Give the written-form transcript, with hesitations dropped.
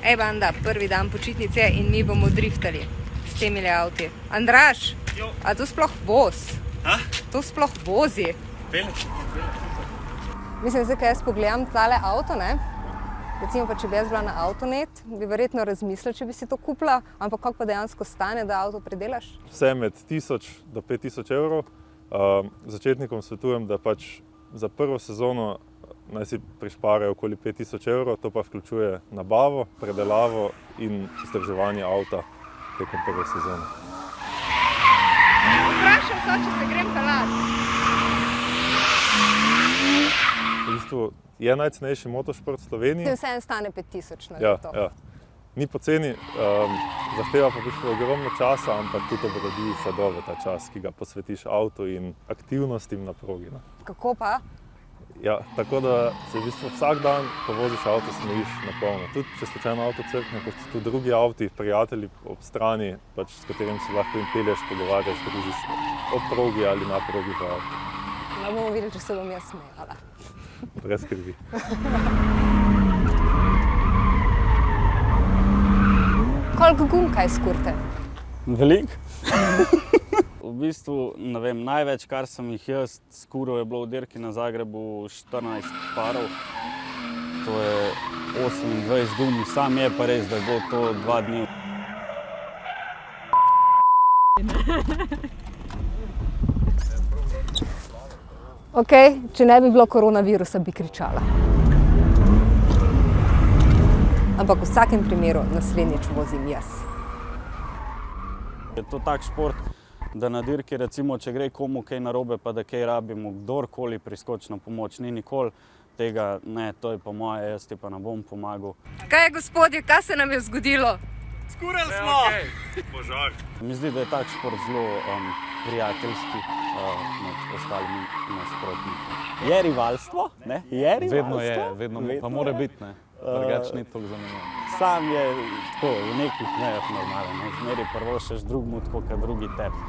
Ej, banda, prvi dan počitnice in mi bomo driftali s temi avti. Andraž, a to sploh voz? To sploh vozi? Mislim, zdaj, kaj jaz pogledam tale avto, ne? Recimo pa, če bi jaz bila na Avtonet, bi verjetno razmislila, če bi si to kupila, ampak kako pa dejansko stane, da avto predelaš? Vse med 1000 do 5000 evrov. Začetnikom svetujem, da pač za prvo sezono naj si prišparajo okoli 5000 evrov, to pa vključuje nabavo, predelavo in vzdrževanje avta tekom prve sezone. Vprašam se, če se grem pelat. V bistvu je najcenejši motošport v Sloveniji. Vse en stane 5000 na leto. Ja. Ni poceni, zahteva pa v bistvu ogromno časa, ampak tudi obrodi sadove ta čas, ki ga posvetiš avtu in aktivnostim na progi. Kako pa? Ja, tako da se v bistvu vsak dan, ko voziš avto, smejiš na polno. Tudi če slučajno avto crkne, kot so tudi drugi avti, prijatelji ob strani, pač, s katerim se lahko in pelješ, pogovarjaš, družiš ob progi ali na progi v avtu. No, bomo videli, če se bom jaz smejala. Brez skrbi. Koliko gum kaj skurte? Veliko. V bistvu, ne vem, največ, kar sem jih jaz skuril, je bilo v dirki na Zagrebu 14 parov. To je 28 gum, sam je pa res, da je bilo to 2 dni. Ok, če ne bi bilo koronavirusa, bi kričala. Ampak v vsakem primeru naslednjič vozim jaz. Je to tak šport, da na dirki, recimo, če gre komu kaj narobe, pa da kaj rabimo, kdorkoli priskoči na pomoč, ni nikoli tega, ne, to je pa moje, jaz ti pa ne bom pomagal. Kaj je, gospodje, kaj se nam je zgodilo? Skurali smo! Požar. Mi zdi, da je tak šport zelo prijateljski med ostalimi nasprotniki. Je rivalstvo, ne? Je rivalstvo? Vedno, pa mora biti, ne. Drugače ni toliko zanimivo. Sam je tako, v nekih mejah normalen, ne. Zmeri prvošeš drugmu tako, kot drugi tebi.